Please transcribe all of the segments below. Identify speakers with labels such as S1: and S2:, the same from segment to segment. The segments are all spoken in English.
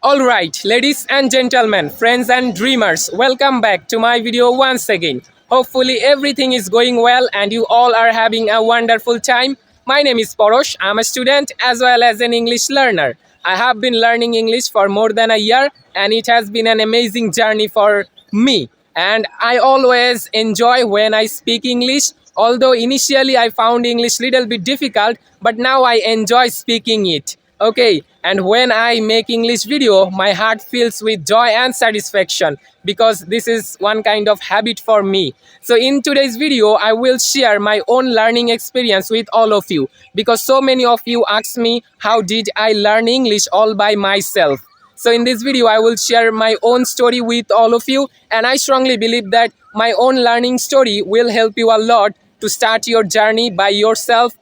S1: Alright, ladies and gentlemen, friends and dreamers, welcome back to my video once again. Hopefully everything is going well and you all are having a wonderful time. My name is Porosh. I'm a student as well as an English learner. I have been learning English for more than a year and it has been an amazing journey for me. And I always enjoy when I speak English. Although initially I found English little bit difficult, but now I enjoy speaking it. Okay, and when I make English video, my heart fills with joy and satisfaction because this is one kind of habit for me. So in today's video, I will share my own learning experience with all of you because so many of you ask me how did I learn English all by myself. So in this video, I will share my own story with all of you, and I strongly believe that my own learning story will help you a lot to start your journey by yourself.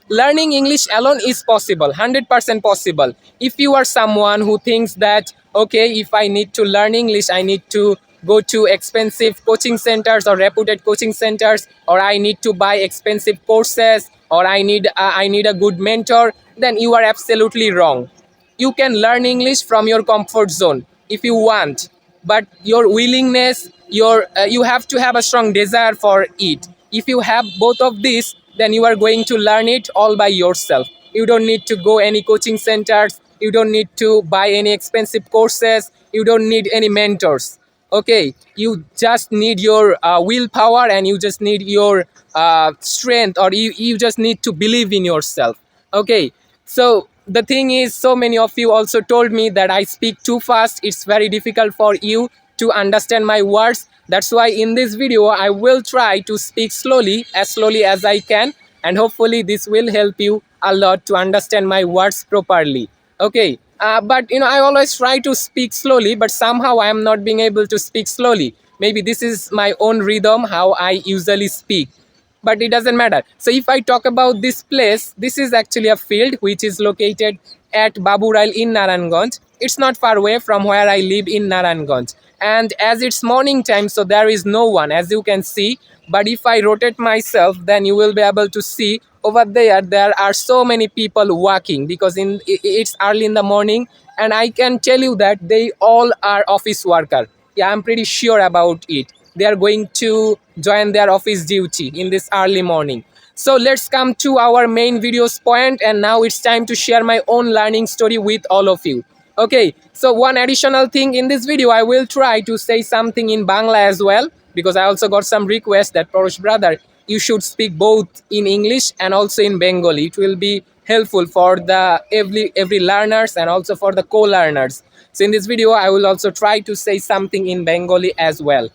S1: Learning English alone is possible, 100% possible. If you are someone who thinks that, okay, if I need to learn English, I need to go to expensive coaching centers or reputed coaching centers, or I need to buy expensive courses, or I need a good mentor, then you are absolutely wrong. You can learn English from your comfort zone if you want, but your willingness, you have to have a strong desire for it. If you have both of these, then you are going to learn it all by yourself. You don't need to go any coaching centers, you don't need to buy any expensive courses, you don't need any mentors. Okay, you just need your willpower, and you just need your strength, or you just need to believe in yourself. Okay, so the thing is, so many of you also told me that I speak too fast. It's very difficult for you to understand my words. That's why in this video I will try to speak slowly as I can, and hopefully this will help you a lot to understand my words properly. Okay, but I always try to speak slowly, but somehow I am not being able to speak slowly. Maybe this is my own rhythm, how I usually speak, but it doesn't matter. So if I talk about this place, this is actually a field which is located at Baburail in Naranganj. It's not far away from where I live in Naranganj. And as it's morning time, so there is no one, as you can see. But if I rotate myself, then you will be able to see over there are so many people walking because it's early in the morning, and I can tell you that they all are office worker. Yeah, I'm pretty sure about it. They are going to join their office duty in this early morning. So let's come to our main video's point, and now it's time to share my own learning story with all of you. Okay, so one additional thing in this video, I will try to say something in Bangla as well, because I also got some requests that, Porosh brother, you should speak both in English and also in Bengali. It will be helpful for the every learners and also for the co-learners. So in this video, I will also try to say something in Bengali as well.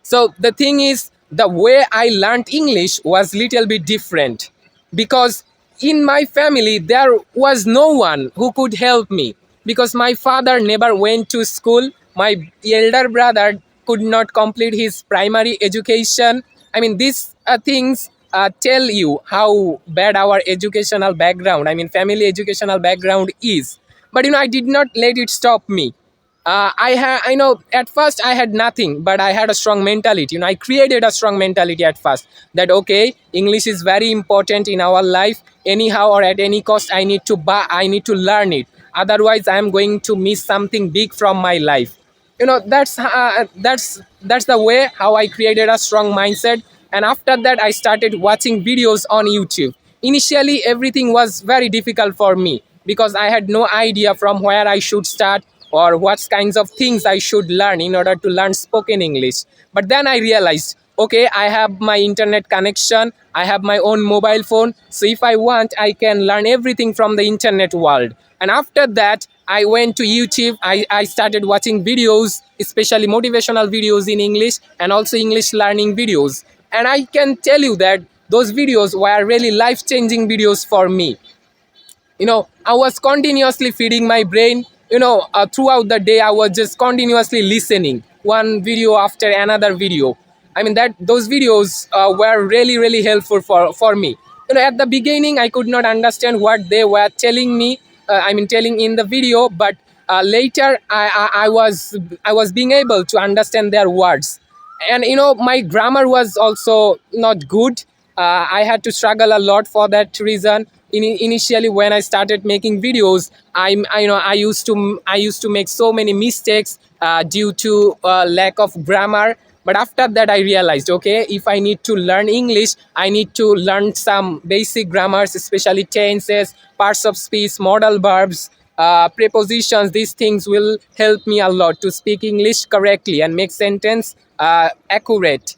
S1: So the thing is, the way I learned English was little bit different because in my family there was no one who could help me because my father never went to school. My elder brother could not complete his primary education. I mean, these things tell you how bad our educational background, I mean family educational background is. But I did not let it stop me. I know at first I had nothing, but I had a strong mentality. I created a strong mentality at first that, okay, English is very important in our life. Anyhow or at any cost, I need to learn it. Otherwise, I am going to miss something big from my life. That's the way how I created a strong mindset. And after that, I started watching videos on YouTube. Initially, everything was very difficult for me because I had no idea from where I should start or what kinds of things I should learn in order to learn spoken English. But then I realized, okay, I have my internet connection, I have my own mobile phone, so if I want, I can learn everything from the internet world. And after that, I went to YouTube, I started watching videos, especially motivational videos in English and also English learning videos. And I can tell you that those videos were really life-changing videos for me. I was continuously feeding my brain. Throughout the day I was just continuously listening one video after another video. I mean that those videos were really helpful for me. At the beginning I could not understand what they were telling me, telling in the video, but later I was being able to understand their words. And my grammar was also not good. I had to struggle a lot for that reason. initially when I started making videos, I used to make so many mistakes due to lack of grammar. But after that I realized, okay, if I need to learn English, I need to learn some basic grammars, especially tenses, parts of speech, modal verbs, prepositions. These things will help me a lot to speak English correctly and make sentence accurate.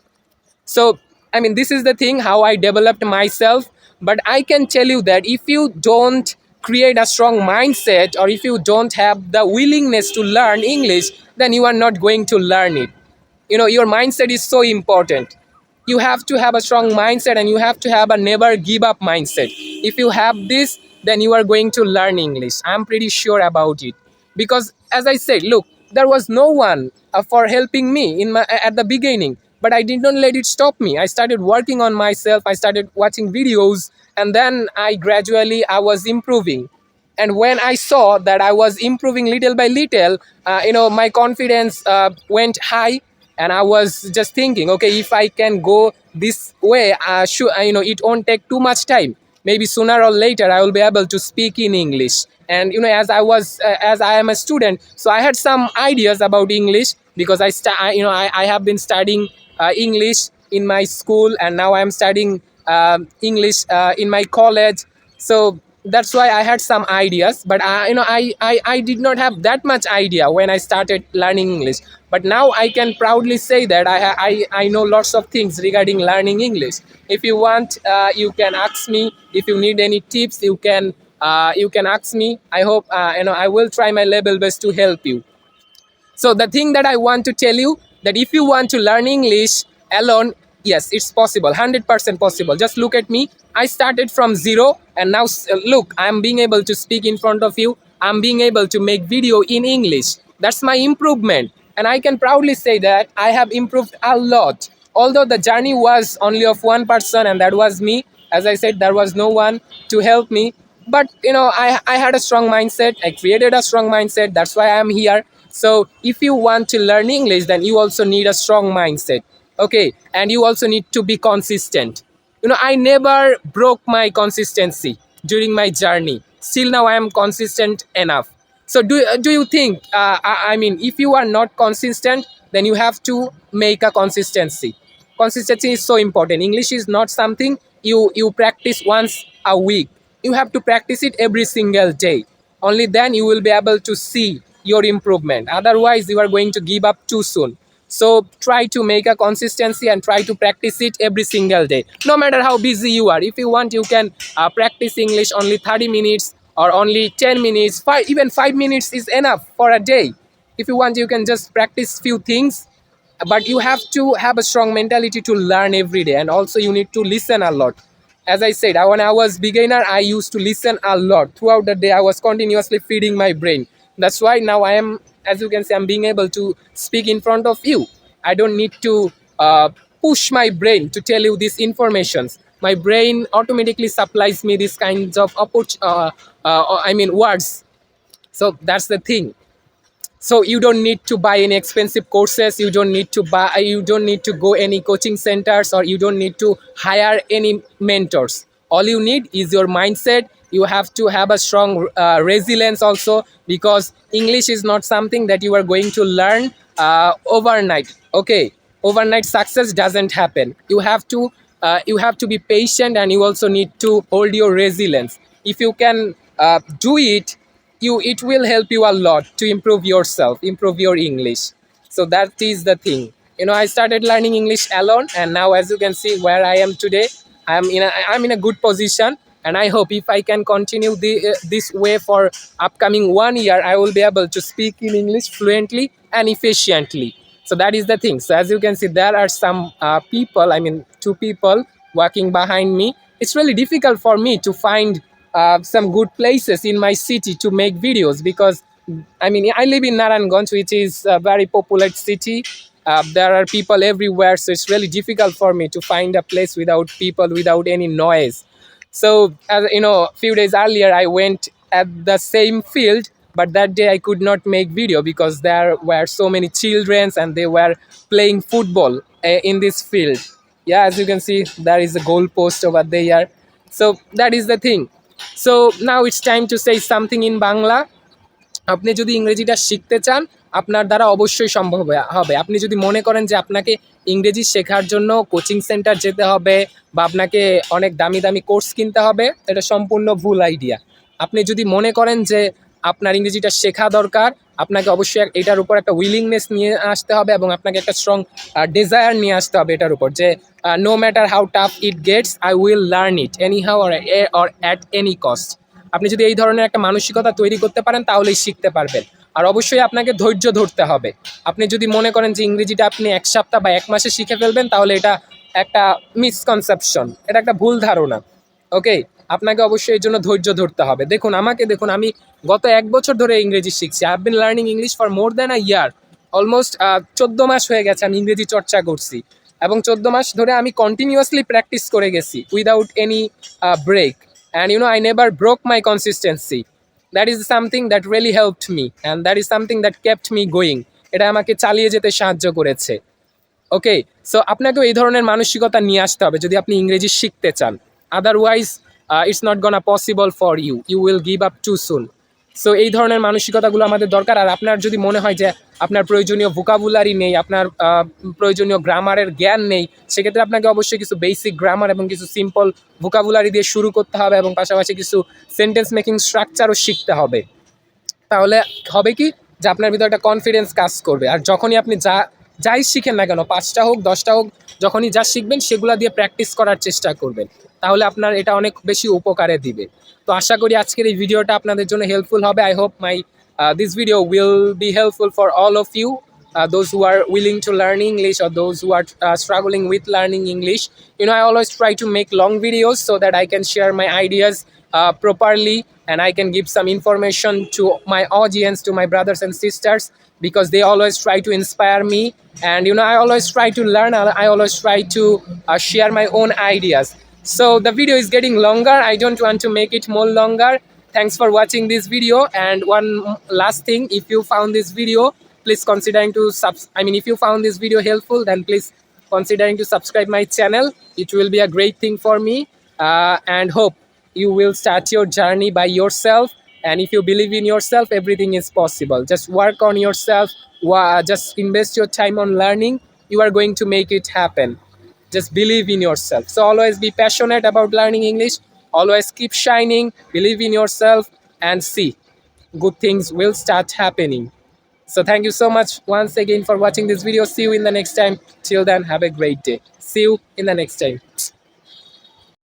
S1: So, I mean, this is the thing how I developed myself. But I can tell you that if you don't create a strong mindset, or if you don't have the willingness to learn English, then you are not going to learn it. Your mindset is so important. You have to have a strong mindset, and you have to have a never give up mindset. If you have this, then you are going to learn English. I'm pretty sure about it. Because as I said, look, there was no one for helping me at the beginning, but I did not let it stop me. I started working on myself, I started watching videos, and then I was improving. And when I saw that I was improving little by little, my confidence went high. And I was just thinking, okay, if I can go this way, it won't take too much time. Maybe sooner or later I will be able to speak in English. And as I am a student, so I had some ideas about English, because I have been studying English in my school, and now I am studying English in my college. So that's why I had some ideas, but I did not have that much idea when I started learning English. But now I can proudly say that I know lots of things regarding learning English. If you want, you can ask me. If you need any tips, you can ask me. I hope I will try my level best to help you. So the thing that I want to tell you, that if you want to learn English alone, yes, it's possible, 100% possible. Just look at me. I started from zero, and now look, I'm being able to speak in front of you. I'm being able to make video in English. That's my improvement, and I can proudly say that I have improved a lot. Although the journey was only of one person, and that was me. As I said, there was no one to help me. But I had a strong mindset. I created a strong mindset. That's why I'm here. So if you want to learn English, then you also need a strong mindset. Okay, and you also need to be consistent. I never broke my consistency during my journey. Still now I am consistent enough. So do you think, I mean, if you are not consistent, then you have to make a consistency. Consistency is so important. English is not something you practice once a week. You have to practice it every single day. Only then you will be able to see your improvement. Otherwise you are going to give up too soon. So try to make a consistency and try to practice it every single day, no matter how busy you are. If you want, you can practice English only 30 minutes or only 10 minutes. Even 5 minutes is enough for a day. If you want, you can just practice few things. But you have to have a strong mentality to learn every day, and also you need to listen a lot. As I said, when I was beginner, I used to listen a lot throughout the day. I was continuously feeding my brain. That's why now I am, as you can see, I'm being able to speak in front of you. I don't need to push my brain to tell you these informations. My brain automatically supplies me these kinds of words. So that's the thing. So you don't need to buy any expensive courses. You don't need to go any coaching centers, or you don't need to hire any mentors. All you need is your mindset. You have to have a strong resilience also, because English is not something that you are going to learn overnight. Okay, overnight success doesn't happen. You have to be patient, and you also need to hold your resilience. If you can do it, it will help you a lot to improve yourself, improve your English. So that is the thing. I started learning English alone, and now, as you can see, where I am today, I'm in a good position. And I hope if I can continue this way for upcoming 1 year, I will be able to speak in English fluently and efficiently. So that is the thing. So as you can see, there are some people, two people walking behind me. It's really difficult for me to find some good places in my city to make videos, because I live in Naranganj, which is a very populated city. There are people everywhere, so it's really difficult for me to find a place without people, without any noise. So, as few days earlier, I went at the same field, but that day I could not make video because there were so many children and they were playing football in this field. Yeah, as you can see, there is a goal post over there. So that is the thing. So now it's time to say something in Bangla. আপনি যদি ইংরেজিটা শিখতে চান, আপনার দ্বারা অবশ্যই সম্ভব হবে। আপনি যদি মনে করেন যে আপনাকে ইংরেজি শেখার জন্য কোচিং সেন্টার যেতে হবে বা আপনাকে অনেক দামি দামি কোর্স কিনতে হবে, এটা সম্পূর্ণ ভুল আইডিয়া। আপনি যদি মনে করেন যে আপনার ইংরেজিটা শেখা দরকার, আপনাকে অবশ্যই এটার উপর একটা উইলিংনেস নিয়ে আসতে হবে এবং আপনাকে একটা স্ট্রং ডিজায়ার নিয়ে আসতে হবে এটার উপর, যে no matter how tough it gets, I will learn it anyhow or at any cost. আপনি যদি এই ধরনের একটা মানসিকতা তৈরি করতে পারেন তাহলেই শিখতে পারবেন। আর অবশ্যই আপনাকে ধৈর্য ধরতে হবে। আপনি যদি মনে করেন যে ইংরেজিটা আপনি 1 সপ্তাহ বা 1 মাসে শিখে ফেলবেন, তাহলে এটা একটা মিসকনসেপশন, এটা একটা ভুল ধারণা। ওকে, আপনাকে অবশ্যই এর জন্য ধৈর্য ধরতে হবে। দেখুন আমাকে, দেখুন আমি গত 1 বছর ধরে ইংরেজি শিখছি। I have been learning English for more than a year. Almost 14 মাস হয়ে গেছে আমি ইংরেজি চর্চা করছি, এবং 14 মাস ধরে আমি কন্টিনিউয়াসলি প্র্যাকটিস করে গেছি without any break. And I never broke my consistency. That is something that really helped me, and that is something that kept me going. এটা আমাকে চালিয়ে যেতে সাহায্য করেছে। ওকে, সো আপনাকেও এই ধরনের মানসিকতা নিয়ে আসতে হবে যদি আপনি ইংরেজি শিখতে চান। Otherwise it's not gonna possible for you, you will give up too soon. So এই ধরনের মানসিকতাগুলো আমাদের দরকার। আর আপনার যদি মনে হয় যে আপনার প্রয়োজনীয় ভোকাবুলারি নেই, আপনার প্রয়োজনীয় গ্রামারের জ্ঞান নেই, সেক্ষেত্রে আপনাকে অবশ্যই কিছু বেসিক গ্রামার এবং কিছু সিম্পল ভোকাবুলারি দিয়ে শুরু করতে হবে, এবং পাশাপাশি কিছু সেন্টেন্স মেকিং স্ট্রাকচারও শিখতে হবে। তাহলে হবে কি, যে আপনার ভিতরে একটা কনফিডেন্স কাজ করবে। আর যখনই আপনি যাই শিখেন না কেন, 5টা হোক 10টা হোক, যখনই যা শিখবেন সেগুলো দিয়ে প্র্যাকটিস করার চেষ্টা করবেন, তাহলে আপনার এটা অনেক বেশি উপকারে দিবে। তো আশা করি আজকের এই ভিডিওটা আপনাদের জন্য হেল্পফুল হবে। I hope this video will be helpful for all of you, those who are willing to learn English or those who are struggling with learning English. I always try to make long videos so that I can share my ideas properly, and I can give some information to my audience, to my brothers and sisters, because they always try to inspire me. And I always try to learn, I always try to share my own ideas. So the video is getting longer, I don't want to make it more longer. Thanks for watching this video. And one last thing, if you found this video, please considering to if you found this video helpful, then please considering to subscribe my channel. It will be a great thing for me, and hope you will start your journey by yourself. And if you believe in yourself, everything is possible. Just work on yourself, just invest your time on learning, you are going to make it happen. Just believe in yourself. So always be passionate about learning English, always keep shining, believe in yourself, and see, good things will start happening. So thank you so much once again for watching this video. See you in the next time. Till then, have a great day. See you in the next time.